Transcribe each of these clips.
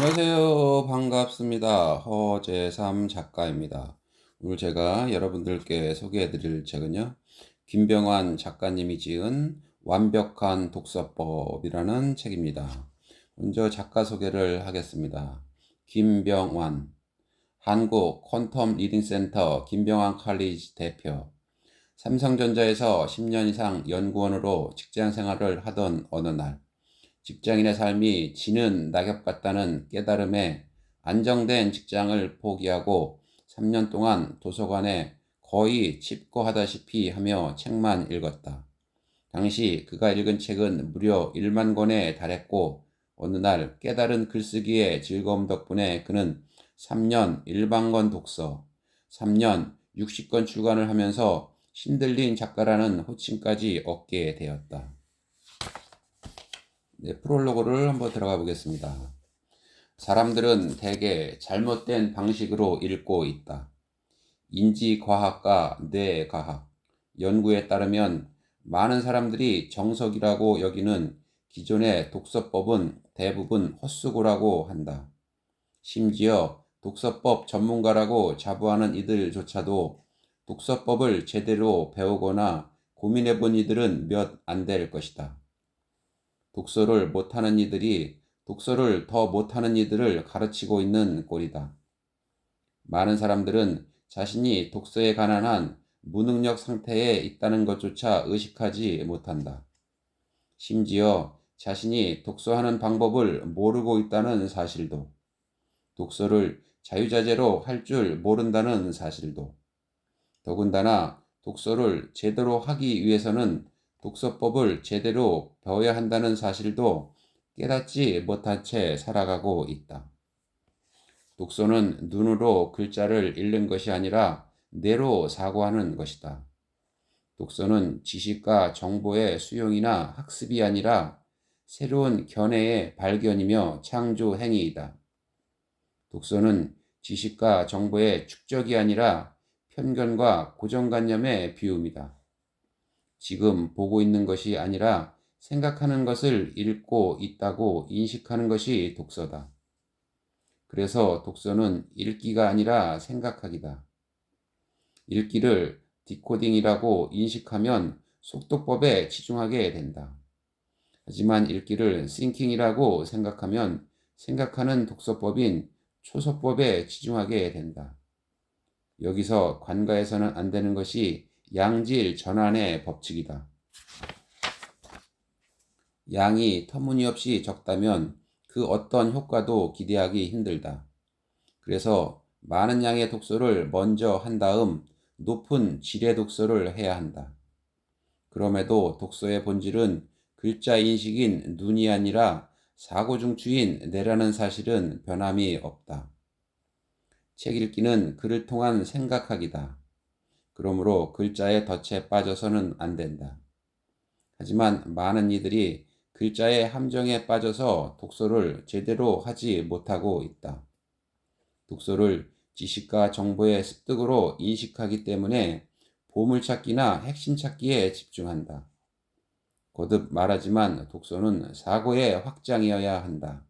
안녕하세요. 반갑습니다. 허재삼 작가입니다. 오늘 제가 여러분들께 소개해 드릴 책은요. 김병환 작가님이 지은 완벽한 독서법이라는 책입니다. 먼저 작가 소개를 하겠습니다. 김병환, 한국 퀀텀 리딩센터 김병환 칼리지 대표, 삼성전자에서 10년 이상 연구원으로 직장 생활을 하던 어느 날, 직장인의 삶이 지는 낙엽 같다는 깨달음에 안정된 직장을 포기하고 3년 동안 도서관에 거의 칩거하다시피 하며 책만 읽었다. 당시 그가 읽은 책은 무려 1만 권에 달했고 어느 날 깨달은 글쓰기의 즐거움 덕분에 그는 3년 1만 권 독서, 3년 60권 출간을 하면서 신들린 작가라는 호칭까지 얻게 되었다. 네, 프롤로그를 한번 들어가 보겠습니다. 사람들은 대개 잘못된 방식으로 읽고 있다. 인지과학과 뇌과학 연구에 따르면 많은 사람들이 정석이라고 여기는 기존의 독서법은 대부분 헛수고라고 한다. 심지어 독서법 전문가라고 자부하는 이들조차도 독서법을 제대로 배우거나 고민해 본 이들은 몇 안 될 것이다. 독서를 못하는 이들이 독서를 더 못하는 이들을 가르치고 있는 꼴이다. 많은 사람들은 자신이 독서에 관한 한 무능력 상태에 있다는 것조차 의식하지 못한다. 심지어 자신이 독서하는 방법을 모르고 있다는 사실도, 독서를 자유자재로 할 줄 모른다는 사실도, 더군다나 독서를 제대로 하기 위해서는 독서법을 제대로 배워야 한다는 사실도 깨닫지 못한 채 살아가고 있다. 독서는 눈으로 글자를 읽는 것이 아니라 뇌로 사고하는 것이다. 독서는 지식과 정보의 수용이나 학습이 아니라 새로운 견해의 발견이며 창조 행위이다. 독서는 지식과 정보의 축적이 아니라 편견과 고정관념의 비움이다. 지금 보고 있는 것이 아니라 생각하는 것을 읽고 있다고 인식하는 것이 독서다. 그래서 독서는 읽기가 아니라 생각하기다. 읽기를 디코딩이라고 인식하면 속독법에 치중하게 된다. 하지만 읽기를 싱킹이라고 생각하면 생각하는 독서법인 초서법에 치중하게 된다. 여기서 관가해서는 안 되는 것이 양질 전환의 법칙이다. 양이 터무니없이 적다면 그 어떤 효과도 기대하기 힘들다. 그래서 많은 양의 독서를 먼저 한 다음 높은 질의 독서를 해야 한다. 그럼에도 독서의 본질은 글자 인식인 눈이 아니라 사고 중추인 뇌라는 사실은 변함이 없다. 책 읽기는 글을 통한 생각하기다. 그러므로 글자의 덫에 빠져서는 안 된다. 하지만 많은 이들이 글자의 함정에 빠져서 독서를 제대로 하지 못하고 있다. 독서를 지식과 정보의 습득으로 인식하기 때문에 보물찾기나 핵심 찾기에 집중한다. 거듭 말하지만 독서는 사고의 확장이어야 한다.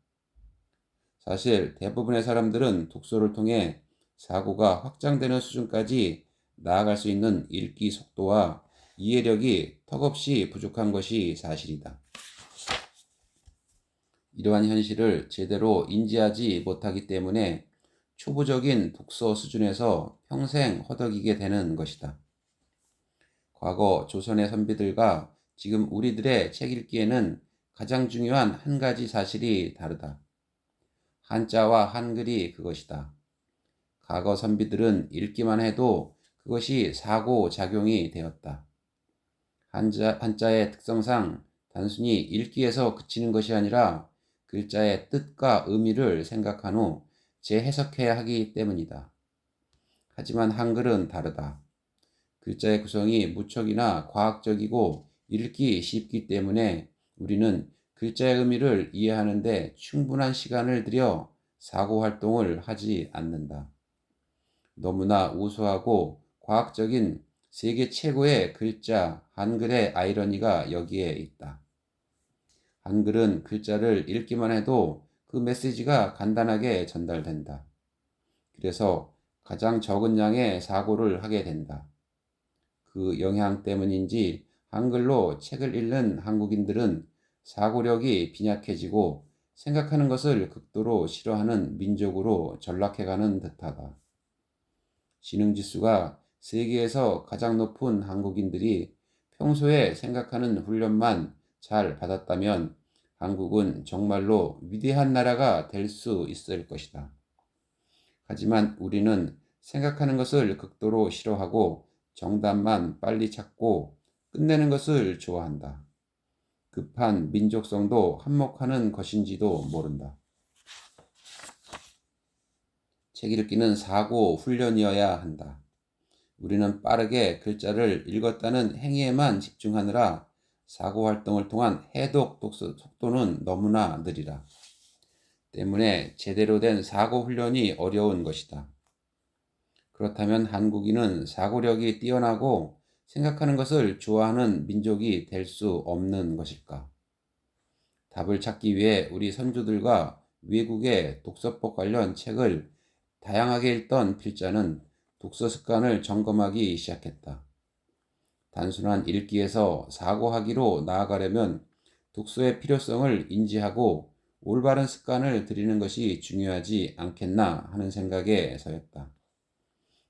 사실 대부분의 사람들은 독서를 통해 사고가 확장되는 수준까지 나아갈 수 있는 읽기 속도와 이해력이 턱없이 부족한 것이 사실이다. 이러한 현실을 제대로 인지하지 못하기 때문에 초보적인 독서 수준에서 평생 허덕이게 되는 것이다. 과거 조선의 선비들과 지금 우리들의 책 읽기에는 가장 중요한 한 가지 사실이 다르다. 한자와 한글이 그것이다. 과거 선비들은 읽기만 해도 그것이 사고작용이 되었다. 한자의 특성상 단순히 읽기에서 그치는 것이 아니라 글자의 뜻과 의미를 생각한 후 재해석해야 하기 때문이다. 하지만 한글은 다르다. 글자의 구성이 무척이나 과학적이고 읽기 쉽기 때문에 우리는 글자의 의미를 이해하는 데 충분한 시간을 들여 사고 활동을 하지 않는다. 너무나 우수하고 과학적인 세계 최고의 글자 한글의 아이러니가 여기에 있다. 한글은 글자를 읽기만 해도 그 메시지가 간단하게 전달된다. 그래서 가장 적은 양의 사고를 하게 된다. 그 영향 때문인지 한글로 책을 읽는 한국인들은 사고력이 빈약해지고 생각하는 것을 극도로 싫어하는 민족으로 전락해가는 듯하다. 지능지수가 세계에서 가장 높은 한국인들이 평소에 생각하는 훈련만 잘 받았다면 한국은 정말로 위대한 나라가 될 수 있을 것이다. 하지만 우리는 생각하는 것을 극도로 싫어하고 정답만 빨리 찾고 끝내는 것을 좋아한다. 급한 민족성도 한몫하는 것인지도 모른다. 책 읽기는 사고 훈련이어야 한다. 우리는 빠르게 글자를 읽었다는 행위에만 집중하느라 사고 활동을 통한 해독 독서 속도는 너무나 느리다. 때문에 제대로 된 사고 훈련이 어려운 것이다. 그렇다면 한국인은 사고력이 뛰어나고 생각하는 것을 좋아하는 민족이 될 수 없는 것일까? 답을 찾기 위해 우리 선조들과 외국의 독서법 관련 책을 다양하게 읽던 필자는 독서 습관을 점검하기 시작했다. 단순한 읽기에서 사고하기로 나아가려면 독서의 필요성을 인지하고 올바른 습관을 들이는 것이 중요하지 않겠나 하는 생각에 서였다.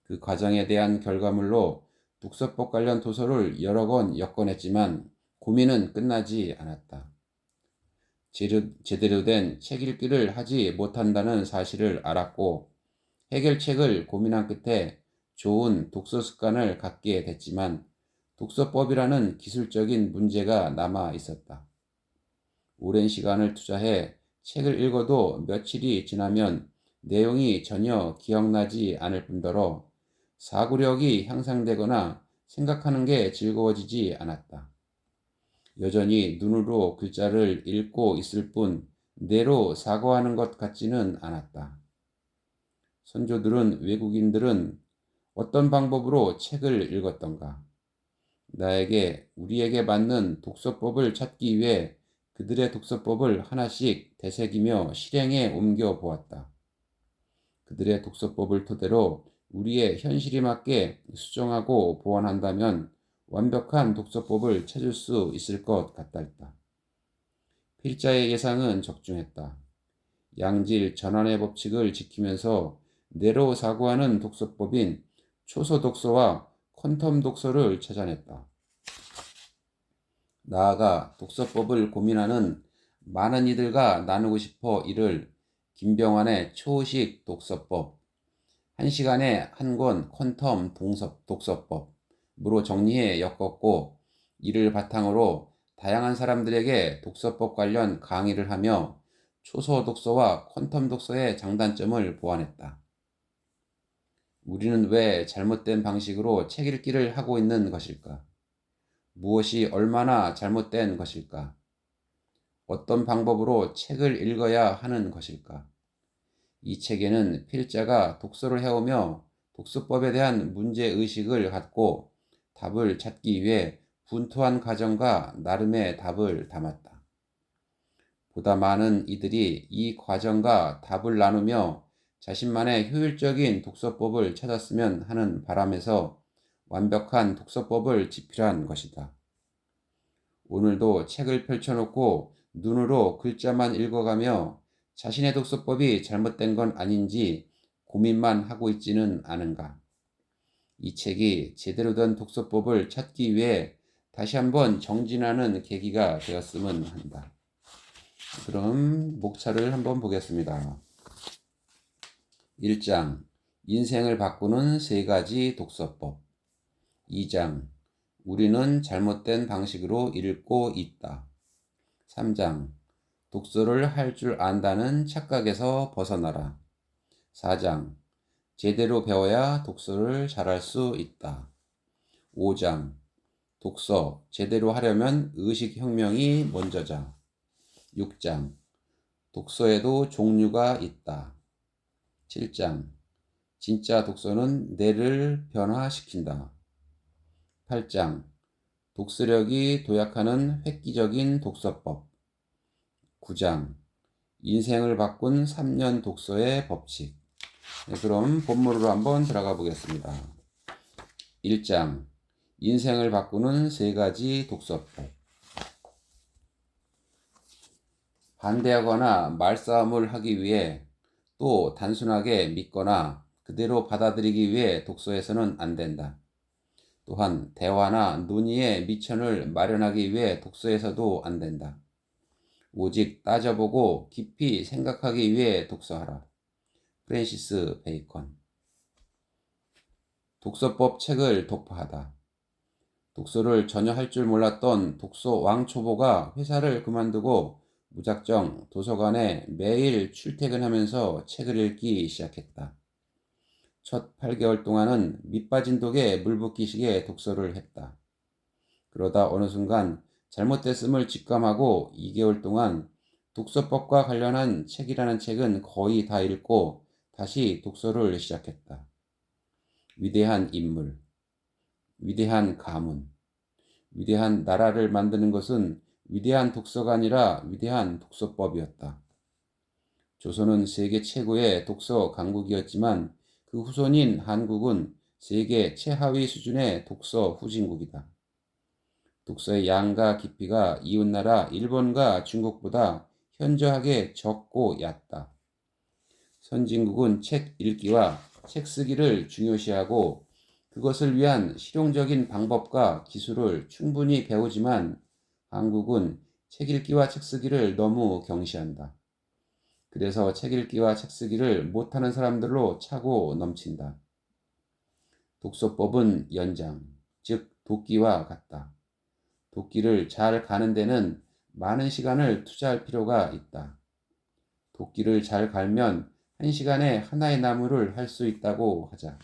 그 과정에 대한 결과물로 독서법 관련 도서를 여러 권 엮어냈지만 고민은 끝나지 않았다. 제대로 된 책 읽기를 하지 못한다는 사실을 알았고 해결책을 고민한 끝에 좋은 독서 습관을 갖게 됐지만 독서법이라는 기술적인 문제가 남아 있었다. 오랜 시간을 투자해 책을 읽어도 며칠이 지나면 내용이 전혀 기억나지 않을 뿐더러 사고력이 향상되거나 생각하는 게 즐거워지지 않았다. 여전히 눈으로 글자를 읽고 있을 뿐 뇌로 사고하는 것 같지는 않았다. 선조들은 외국인들은 어떤 방법으로 책을 읽었던가? 우리에게 맞는 독서법을 찾기 위해 그들의 독서법을 하나씩 되새기며 실행에 옮겨 보았다. 그들의 독서법을 토대로 우리의 현실에 맞게 수정하고 보완한다면 완벽한 독서법을 찾을 수 있을 것 같다. 필자의 예상은 적중했다. 양질 전환의 법칙을 지키면서 뇌로 사고하는 독서법인 초소 독서와 퀀텀 독서를 찾아냈다. 나아가 독서법을 고민하는 많은 이들과 나누고 싶어 이를 김병환의 초식 독서법, 1시간에 한 권 퀀텀 독서법으로 정리해 엮었고 이를 바탕으로 다양한 사람들에게 독서법 관련 강의를 하며 초소 독서와 퀀텀 독서의 장단점을 보완했다. 우리는 왜 잘못된 방식으로 책 읽기를 하고 있는 것일까? 무엇이 얼마나 잘못된 것일까? 어떤 방법으로 책을 읽어야 하는 것일까? 이 책에는 필자가 독서를 해오며 독서법에 대한 문제의식을 갖고 답을 찾기 위해 분투한 과정과 나름의 답을 담았다. 보다 많은 이들이 이 과정과 답을 나누며 자신만의 효율적인 독서법을 찾았으면 하는 바람에서 완벽한 독서법을 집필한 것이다. 오늘도 책을 펼쳐놓고 눈으로 글자만 읽어가며 자신의 독서법이 잘못된 건 아닌지 고민만 하고 있지는 않은가. 이 책이 제대로 된 독서법을 찾기 위해 다시 한번 정진하는 계기가 되었으면 한다. 그럼 목차를 한번 보겠습니다. 1장 인생을 바꾸는 3가지 독서법. 2장 우리는 잘못된 방식으로 읽고 있다. 3장 독서를 할 줄 안다는 착각에서 벗어나라. 4장 제대로 배워야 독서를 잘할 수 있다. 5장 독서 제대로 하려면 의식혁명이 먼저자. 6장 독서에도 종류가 있다. 7장 진짜 독서는 뇌를 변화시킨다. 8장 독서력이 도약하는 획기적인 독서법. 9장 인생을 바꾼 3년 독서의 법칙. 네, 그럼 본문으로 한번 들어가 보겠습니다. 1장 인생을 바꾸는 3가지 독서법. 반대하거나 말싸움을 하기 위해 또 단순하게 믿거나 그대로 받아들이기 위해 독서에서는 안 된다. 또한 대화나 논의의 미천을 마련하기 위해 독서에서도 안 된다. 오직 따져보고 깊이 생각하기 위해 독서하라. 프랜시스 베이컨. 독서법 책을 독파하다. 독서를 전혀 할 줄 몰랐던 독서 왕초보가 회사를 그만두고 무작정 도서관에 매일 출퇴근하면서 책을 읽기 시작했다. 첫 8개월 동안은 밑빠진 독에 물 붓기식의 독서를 했다. 그러다 어느 순간 잘못됐음을 직감하고 2개월 동안 독서법과 관련한 책이라는 책은 거의 다 읽고 다시 독서를 시작했다. 위대한 인물, 위대한 가문, 위대한 나라를 만드는 것은 위대한 독서가 아니라 위대한 독서법이었다. 조선은 세계 최고의 독서 강국이었지만 그 후손인 한국은 세계 최하위 수준의 독서 후진국이다. 독서의 양과 깊이가 이웃나라 일본과 중국보다 현저하게 적고 얕다. 선진국은 책 읽기와 책 쓰기를 중요시하고 그것을 위한 실용적인 방법과 기술을 충분히 배우지만 한국은 책 읽기와 책 쓰기를 너무 경시한다. 그래서 책 읽기와 책 쓰기를 못하는 사람들로 차고 넘친다. 독서법은 연장, 즉 도끼와 같다. 도끼를 잘 가는 데는 많은 시간을 투자할 필요가 있다. 도끼를 잘 갈면 1시간에 하나의 나무를 할 수 있다고 하자.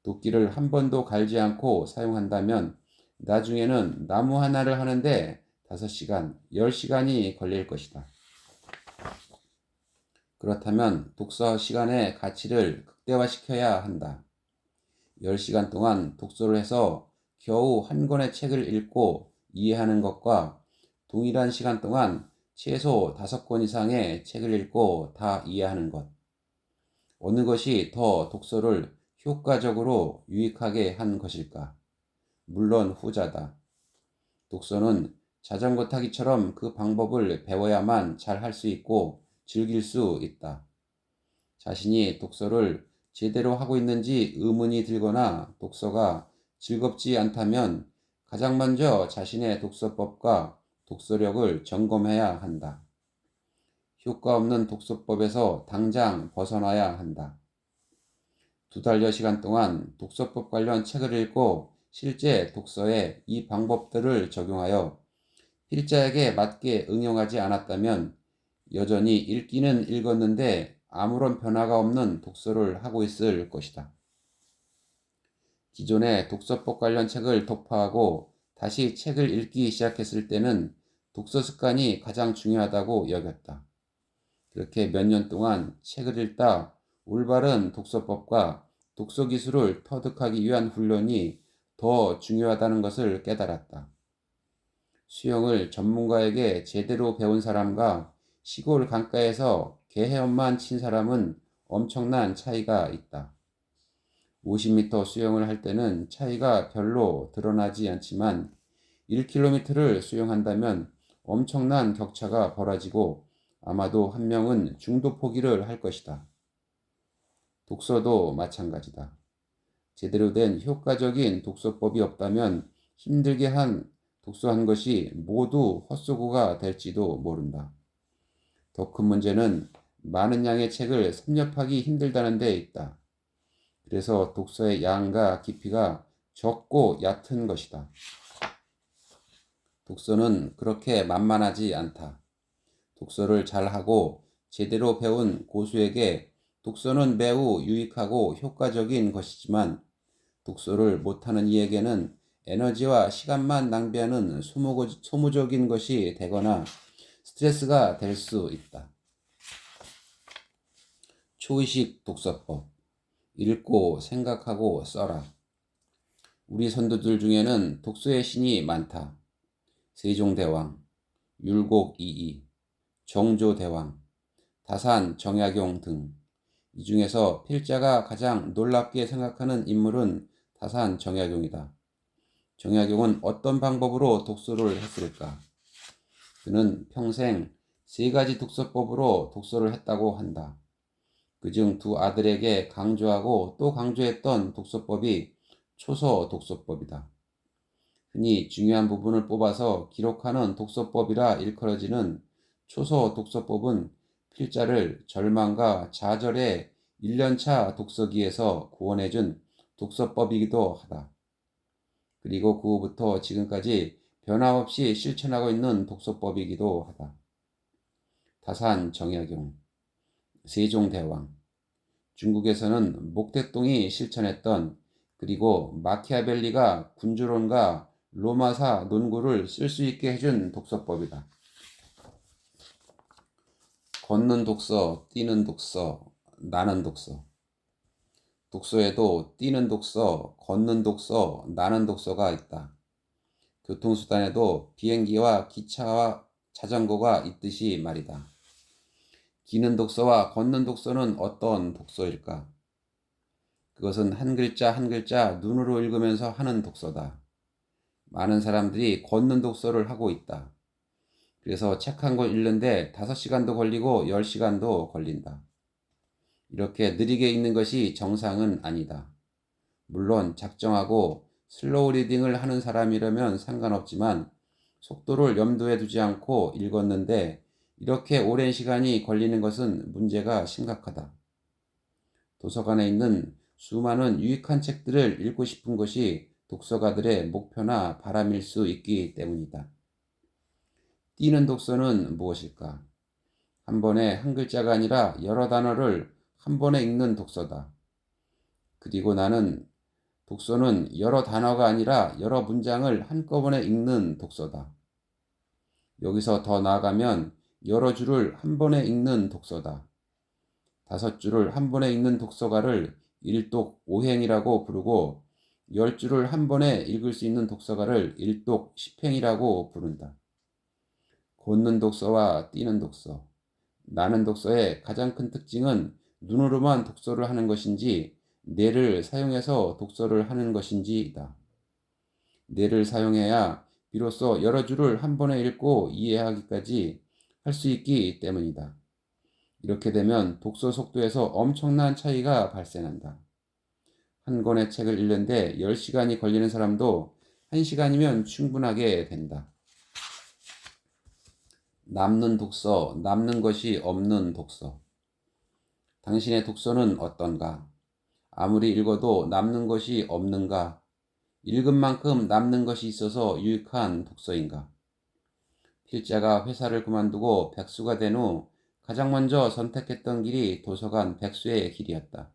도끼를 한 번도 갈지 않고 사용한다면 나중에는 나무 하나를 하는데 5시간, 10시간이 걸릴 것이다. 그렇다면 독서 시간의 가치를 극대화시켜야 한다. 10시간 동안 독서를 해서 겨우 한 권의 책을 읽고 이해하는 것과 동일한 시간 동안 최소 5권 이상의 책을 읽고 다 이해하는 것. 어느 것이 더 독서를 효과적으로 유익하게 한 것일까? 물론 후자다. 독서는 자전거 타기처럼 그 방법을 배워야만 잘 할 수 있고 즐길 수 있다. 자신이 독서를 제대로 하고 있는지 의문이 들거나 독서가 즐겁지 않다면 가장 먼저 자신의 독서법과 독서력을 점검해야 한다. 효과 없는 독서법에서 당장 벗어나야 한다. 2달여 시간 동안 독서법 관련 책을 읽고 실제 독서에 이 방법들을 적용하여 필자에게 맞게 응용하지 않았다면 여전히 읽기는 읽었는데 아무런 변화가 없는 독서를 하고 있을 것이다. 기존의 독서법 관련 책을 독파하고 다시 책을 읽기 시작했을 때는 독서 습관이 가장 중요하다고 여겼다. 그렇게 몇 년 동안 책을 읽다 올바른 독서법과 독서 기술을 터득하기 위한 훈련이 더 중요하다는 것을 깨달았다. 수영을 전문가에게 제대로 배운 사람과 시골 강가에서 개 헤엄만 친 사람은 엄청난 차이가 있다. 50m 수영을 할 때는 차이가 별로 드러나지 않지만 1km를 수영한다면 엄청난 격차가 벌어지고 아마도 한 명은 중도 포기를 할 것이다. 독서도 마찬가지다. 제대로 된 효과적인 독서법이 없다면 힘들게 한 독서한 것이 모두 헛수고가 될지도 모른다. 더 큰 문제는 많은 양의 책을 섭렵하기 힘들다는 데 있다. 그래서 독서의 양과 깊이가 적고 얕은 것이다. 독서는 그렇게 만만하지 않다. 독서를 잘하고 제대로 배운 고수에게 독서는 매우 유익하고 효과적인 것이지만 독서를 못하는 이에게는 에너지와 시간만 낭비하는 소모적인 것이 되거나 스트레스가 될 수 있다. 초의식 독서법. 읽고 생각하고 써라. 우리 선조들 중에는 독서의 신이 많다. 세종대왕, 율곡이이, 정조대왕, 다산 정약용 등. 이 중에서 필자가 가장 놀랍게 생각하는 인물은 다산 정약용이다. 정약용은 어떤 방법으로 독서를 했을까? 그는 평생 3가지 독서법으로 독서를 했다고 한다. 그중 2아들에게 강조하고 또 강조했던 독서법이 초서 독서법이다. 흔히 중요한 부분을 뽑아서 기록하는 독서법이라 일컬어지는 초서 독서법은 필자를 절망과 좌절의 1년차 독서기에서 구원해준 독서법이기도 하다. 그리고 그 후부터 지금까지 변함없이 실천하고 있는 독서법이기도 하다. 다산 정약용, 세종대왕, 중국에서는 목택동이 실천했던, 그리고 마키아벨리가 군주론과 로마사 논구를 쓸 수 있게 해준 독서법이다. 걷는 독서, 뛰는 독서, 나는 독서. 독서에도 뛰는 독서, 걷는 독서, 나는 독서가 있다. 교통수단에도 비행기와 기차와 자전거가 있듯이 말이다. 기는 독서와 걷는 독서는 어떤 독서일까? 그것은 한 글자 한 글자 눈으로 읽으면서 하는 독서다. 많은 사람들이 걷는 독서를 하고 있다. 그래서 책 한 권 읽는데 5시간도 걸리고 10시간도 걸린다. 이렇게 느리게 읽는 것이 정상은 아니다. 물론 작정하고 슬로우 리딩을 하는 사람이라면 상관없지만 속도를 염두에 두지 않고 읽었는데 이렇게 오랜 시간이 걸리는 것은 문제가 심각하다. 도서관에 있는 수많은 유익한 책들을 읽고 싶은 것이 독서가들의 목표나 바람일 수 있기 때문이다. 뛰는 독서는 무엇일까? 한 번에 한 글자가 아니라 여러 단어를 한 번에 읽는 독서다. 그리고 나는 독서는 여러 단어가 아니라 여러 문장을 한꺼번에 읽는 독서다. 여기서 더 나아가면 여러 줄을 한 번에 읽는 독서다. 5줄을 한 번에 읽는 독서가를 일독오행이라고 부르고 10줄을 한 번에 읽을 수 있는 독서가를 일독십행이라고 부른다. 걷는 독서와 뛰는 독서, 나는 독서의 가장 큰 특징은 눈으로만 독서를 하는 것인지 뇌를 사용해서 독서를 하는 것인지이다. 뇌를 사용해야 비로소 여러 줄을 한 번에 읽고 이해하기까지 할 수 있기 때문이다. 이렇게 되면 독서 속도에서 엄청난 차이가 발생한다. 한 권의 책을 읽는데 10시간이 걸리는 사람도 1시간이면 충분하게 된다. 남는 독서, 남는 것이 없는 독서. 당신의 독서는 어떤가? 아무리 읽어도 남는 것이 없는가? 읽은 만큼 남는 것이 있어서 유익한 독서인가? 필자가 회사를 그만두고 백수가 된 후 가장 먼저 선택했던 길이 도서관 백수의 길이었다.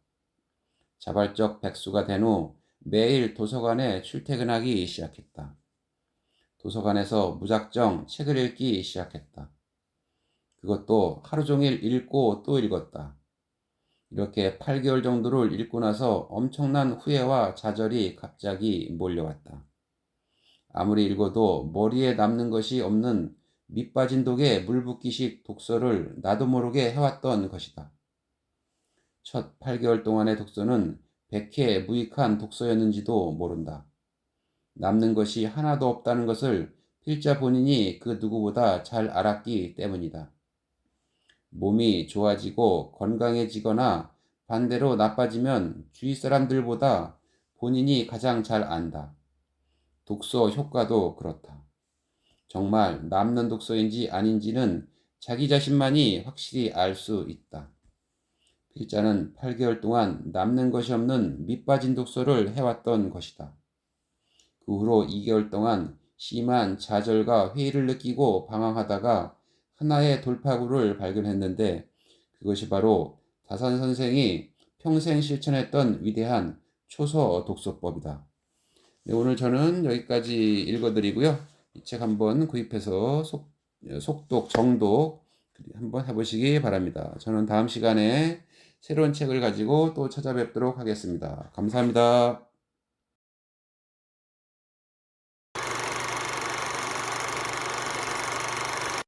자발적 백수가 된 후 매일 도서관에 출퇴근하기 시작했다. 도서관에서 무작정 책을 읽기 시작했다. 그것도 하루 종일 읽고 또 읽었다. 이렇게 8개월 정도를 읽고 나서 엄청난 후회와 좌절이 갑자기 몰려왔다. 아무리 읽어도 머리에 남는 것이 없는 밑빠진 독에 물 붓기식 독서를 나도 모르게 해왔던 것이다. 첫 8개월 동안의 독서는 백해 무익한 독서였는지도 모른다. 남는 것이 하나도 없다는 것을 필자 본인이 그 누구보다 잘 알았기 때문이다. 몸이 좋아지고 건강해지거나 반대로 나빠지면 주위 사람들보다 본인이 가장 잘 안다. 독서 효과도 그렇다. 정말 남는 독서인지 아닌지는 자기 자신만이 확실히 알 수 있다. 필자는 8개월 동안 남는 것이 없는 밑빠진 독서를 해왔던 것이다. 그 후로 2개월 동안 심한 좌절과 회의를 느끼고 방황하다가 하나의 돌파구를 발견했는데 그것이 바로 다산 선생이 평생 실천했던 위대한 초서 독서법이다. 네, 오늘 저는 여기까지 읽어드리고요. 이 책 한번 구입해서 속독, 정독 한번 해보시기 바랍니다. 저는 다음 시간에 새로운 책을 가지고 또 찾아뵙도록 하겠습니다. 감사합니다.